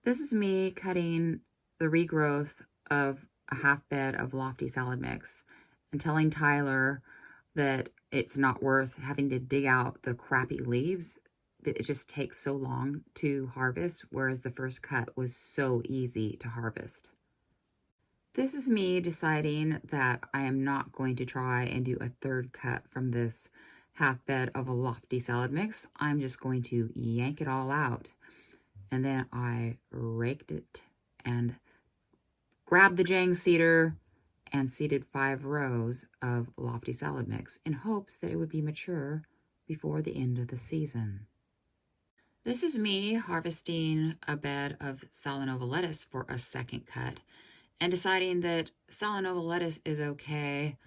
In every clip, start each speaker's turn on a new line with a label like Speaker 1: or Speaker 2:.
Speaker 1: This is me cutting the regrowth of a half bed of lofty salad mix and telling Tyler that it's not worth having to dig out the crappy leaves. It just takes so long to harvest, whereas the first cut was so easy to harvest. This is me deciding that I am not going to try and do a third cut from this half bed of a lofty salad mix. I'm just going to yank it all out. And then I raked it and grabbed the Jang seeder and seeded 5 rows of lofty salad mix in hopes that it would be mature before the end of the season. This is me harvesting a bed of Salanova lettuce for a second cut and deciding that Salanova lettuce is okay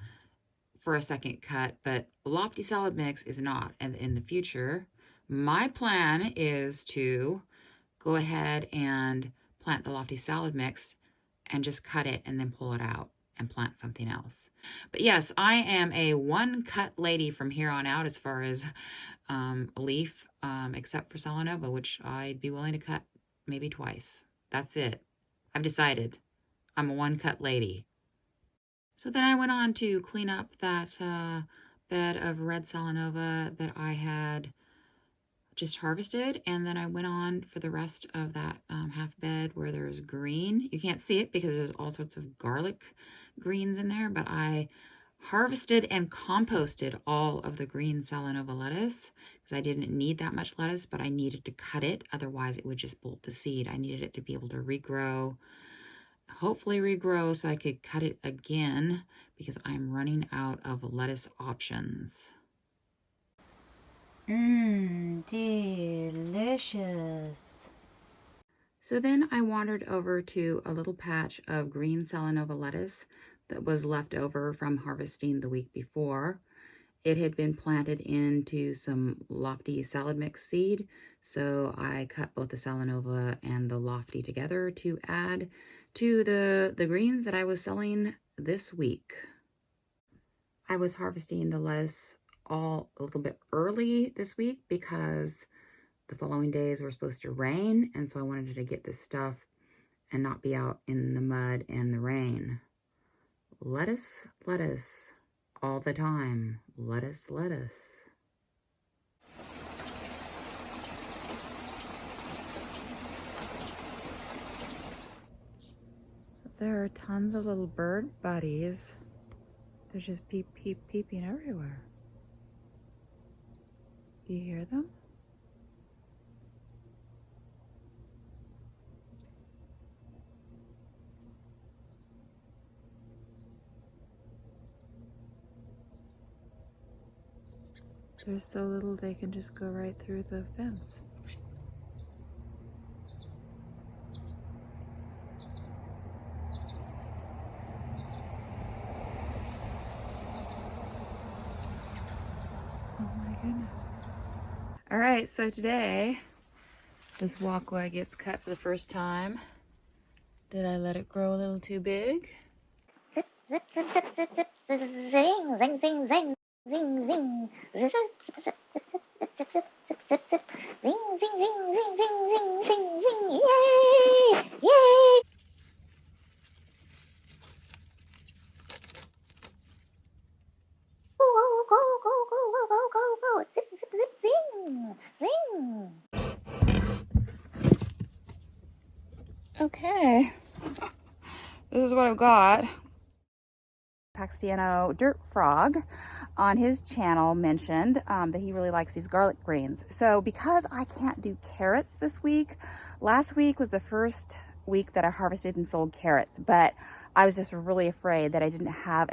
Speaker 1: for a second cut, but lofty salad mix is not. And in the future, my plan is to go ahead and plant the lofty salad mix and just cut it and then pull it out and plant something else. But yes, I am a one-cut lady from here on out as far as leaf, except for Salanova, which I'd be willing to cut maybe twice. That's it. I've decided. I'm a one-cut lady. So then I went on to clean up that bed of red Salanova that I had just harvested, and then I went on for the rest of that half bed where there's green. You can't see it because there's all sorts of garlic greens in there, but I harvested and composted all of the green Salanova lettuce because I didn't need that much lettuce, but I needed to cut it. Otherwise, it would just bolt the seed. I needed it to be able to regrow, hopefully regrow so I could cut it again because I'm running out of lettuce options.
Speaker 2: Delicious.
Speaker 1: So then I wandered over to a little patch of green Salanova lettuce that was left over from harvesting the week before. It had been planted into some lofty salad mix seed, so I cut both the Salanova and the lofty together to add to the greens that I was selling this week. I was harvesting the lettuce all a little bit early this week because the following days were supposed to rain, and so I wanted to get this stuff and not be out in the mud and the rain. Lettuce, lettuce, all the time. Lettuce, lettuce.
Speaker 2: There are tons of little bird buddies. They're just peep, peep, peeping everywhere. Do you hear them? They're so little they can just go right through the fence. Oh my goodness. All right, so today this walkway gets cut for the first time. Did I let it grow a little too big?
Speaker 3: Zip, zip, zip, zip, zip, zip, zing, zing, zing, zing, zing, zing, zip, zip, zip, zip, zip, zip, zip, zip, zip, zip, zing, zing, zing, zing, zing, zing, zing, zing, yay, yay. Go, go, go, go, go, go, go, go, zip, zip, zip, zing, zing.
Speaker 2: Okay, this is what I've got. Paxiano Dirt Frog on his channel mentioned that he really likes these garlic greens. So because I can't do carrots this week, last week was the first week that I harvested and sold carrots, but I was just really afraid that I didn't have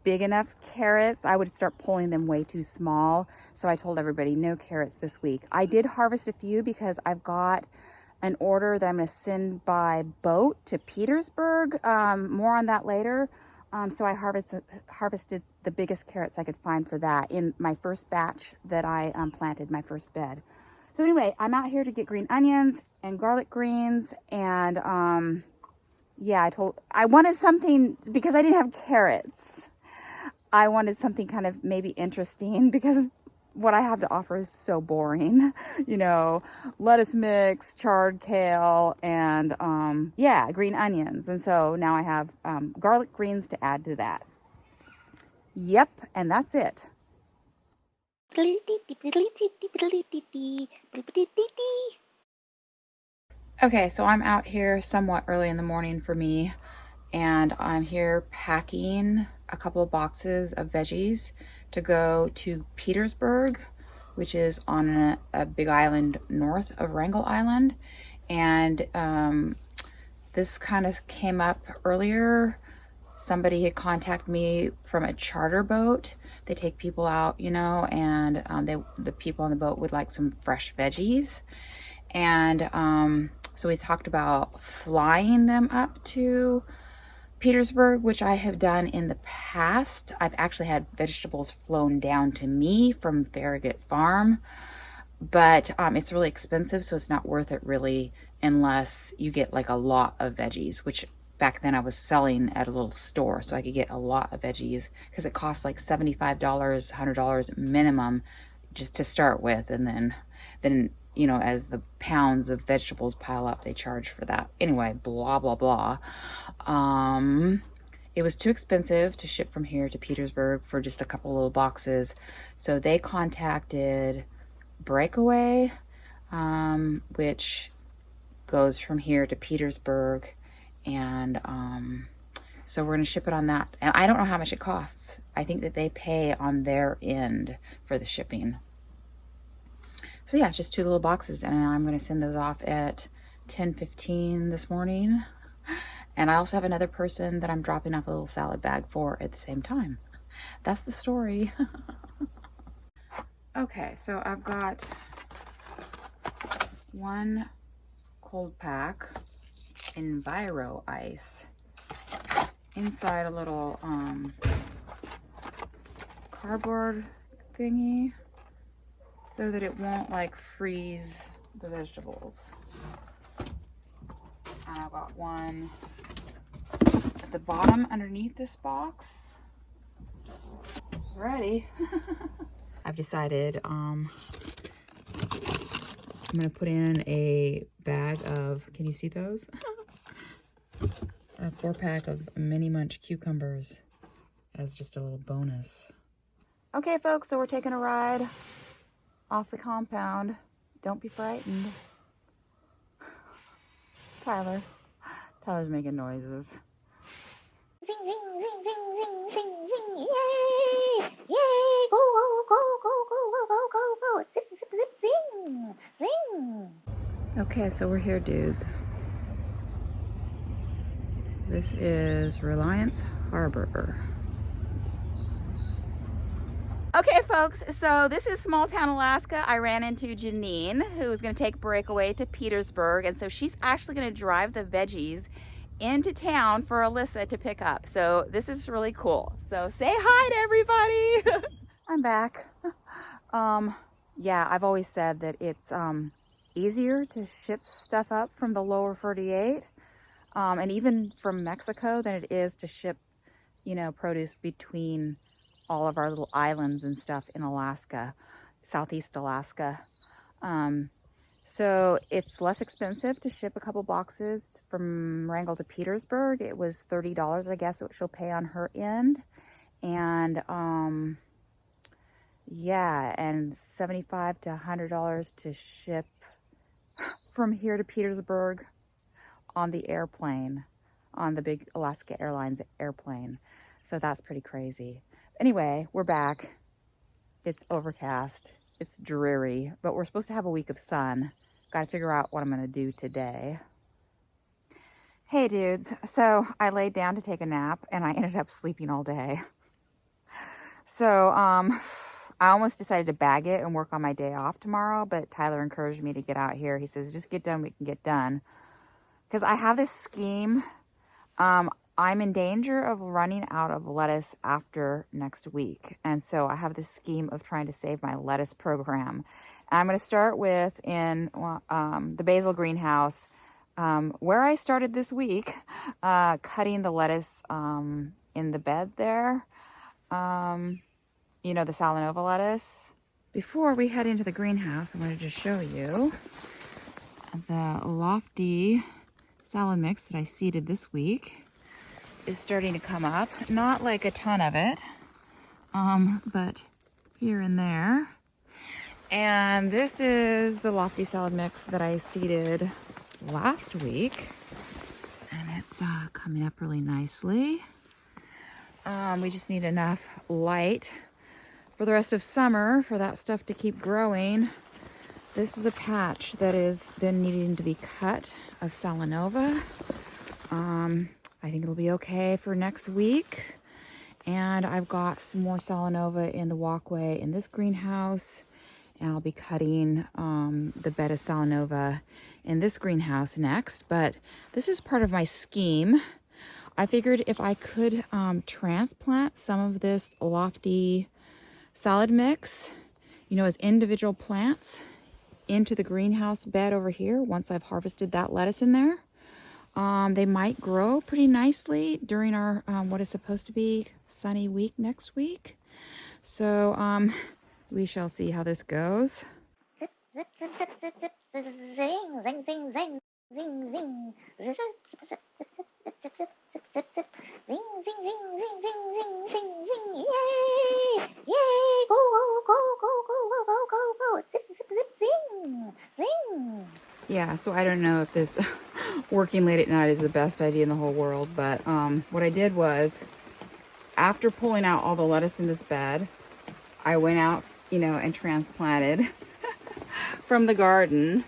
Speaker 2: big enough carrots. I would start pulling them way too small. So I told everybody no carrots this week. I did harvest a few because I've got an order that I'm going to send by boat to Petersburg. More on that later. So I harvested the biggest carrots I could find for that in my first batch that I planted, my first bed. So anyway, I'm out here to get green onions and garlic greens, and yeah, I wanted something because I didn't have carrots. I wanted something kind of maybe interesting because what I have to offer is so boring. You know, lettuce mix, charred kale, and yeah, green onions. And so now I have garlic greens to add to that. Yep, and that's it. Okay, so I'm out here somewhat early in the morning for me, and I'm here packing a couple of boxes of veggies to go to Petersburg, which is on a big island north of Wrangell Island. And this kind of came up earlier. Somebody had contacted me from a charter boat. They take people out, you know, and the people on the boat would like some fresh veggies. And so we talked about flying them up to Petersburg, which I have done in the past. I've actually had vegetables flown down to me from Farragut Farm, but it's really expensive, so it's not worth it really unless you get like a lot of veggies, which back then I was selling at a little store, so I could get a lot of veggies because it costs like $75, $100 minimum just to start with, and then you know, as the pounds of vegetables pile up, they charge for that. Anyway, blah, blah, blah. It was too expensive to ship from here to Petersburg for just a couple little boxes. So they contacted Breakaway, which goes from here to Petersburg. And so we're going to ship it on that. And I don't know how much it costs. I think that they pay on their end for the shipping. So yeah, just 2 little boxes, and I'm going to send those off at 10:15 this morning. And I also have another person that I'm dropping off a little salad bag for at the same time. That's the story. Okay, so I've got 1 cold pack Enviro ice inside a little cardboard thingy, so that it won't like freeze the vegetables. And I've got 1 at the bottom underneath this box. Ready. I've decided I'm gonna put in a bag of, can you see those? A 4-pack of Mini Munch cucumbers as just a little bonus. Okay folks, so we're taking a ride off the compound. Don't be frightened. Tyler's making noises.
Speaker 3: Zing, zing, zing, zing, zing, zing, zing, yay! Yay! Go, go, go, go, go, go, go, go, go! Zip, zip, zip, zing! Zing!
Speaker 1: Okay, so we're here, dudes. This is Reliance Harbor.
Speaker 2: Okay, folks, so this is small town Alaska. I ran into Janine, who is going to take Breakaway to Petersburg, and so she's actually going to drive the veggies into town for Alyssa to pick up. So this is really cool. So say hi to everybody. I'm back. Yeah, I've always said that it's easier to ship stuff up from the lower 48 and even from Mexico than it is to ship, you know, produce between all of our little islands and stuff in Alaska, Southeast Alaska. So it's less expensive to ship a couple boxes from Wrangell to Petersburg. It was $30, I guess, what she'll pay on her end. And yeah, and $75 to $100 to ship from here to Petersburg on the airplane, on the big Alaska Airlines airplane. So that's pretty crazy. Anyway, we're back. It's overcast. It's dreary, but we're supposed to have a week of sun. Got to figure out what I'm going to do today. Hey dudes, so I laid down to take a nap and I ended up sleeping all day. So I almost decided to bag it and work on my day off tomorrow, but Tyler encouraged me to get out here. He says, just get done, we can get done. Because I have this scheme. I'm in danger of running out of lettuce after next week. And so I have this scheme of trying to save my lettuce program. And I'm going to start with in the basil greenhouse, where I started this week, cutting the lettuce in the bed there. You know, the Salanova lettuce. Before we head into the greenhouse, I wanted to show you the lofty salad mix that I seeded this week is starting to come up. Not like a ton of it, but here and there. And this is the lofty salad mix that I seeded last week. And it's coming up really nicely. We just need enough light for the rest of summer for that stuff to keep growing. This is a patch that has been needing to be cut of Salanova. I think it'll be okay for next week. And I've got some more Salanova in the walkway in this greenhouse. And I'll be cutting the bed of Salanova in this greenhouse next. But this is part of my scheme. I figured if I could transplant some of this lofty salad mix, you know, as individual plants into the greenhouse bed over here, once I've harvested that lettuce in there, they might grow pretty nicely during our what is supposed to be sunny week next week. So we shall see how this goes.
Speaker 3: Zip, zip, zip, zip, zip, zip, zip, zing, zing, zing, zing, zing, zing, zip, zip, zip, zip, zip, zip, zip, zip, zip, zip, zing, zing, zing, zing, zing, zing, zing, zing, yay, yay, go, go, go, go, go, go, go, go, go, zip, zip, zip, zing, zing.
Speaker 2: Yeah, so I don't know if this working late at night is the best idea in the whole world, but what I did was, after pulling out all the lettuce in this bed, I went out, you know, and transplanted from the garden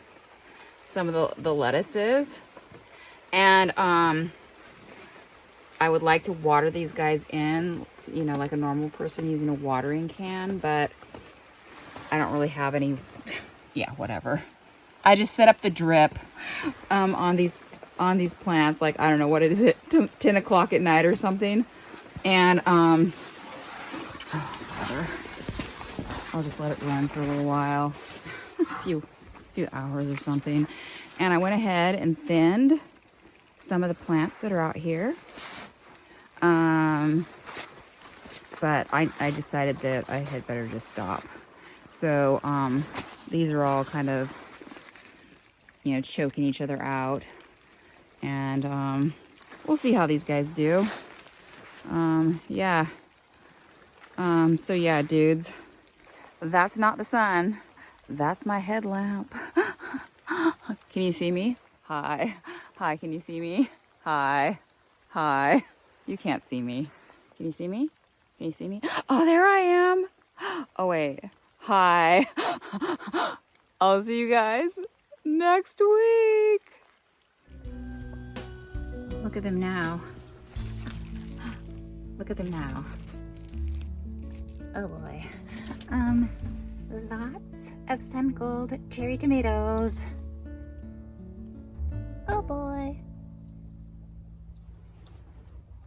Speaker 2: some of the lettuces. And I would like to water these guys in, you know, like a normal person using a watering can, but I don't really have any, yeah, whatever. I just set up the drip on these plants, like, I don't know, what is it, 10 o'clock at night or something. And oh, brother. I'll just let it run for a little while, a few hours or something. And I went ahead and thinned some of the plants that are out here. But I decided that I had better just stop. So these are all kind of, you know, choking each other out. And we'll see how these guys do. Yeah. So yeah, dudes. That's not the sun. That's my headlamp. Can you see me? Hi. Hi, can you see me? Hi. Hi. You can't see me. Can you see me? Can you see me? Oh, there I am. Oh, wait. Hi. I'll see you guys next week. Look at them now. Look at them now. Oh boy. Lots of sun gold cherry tomatoes. Oh boy.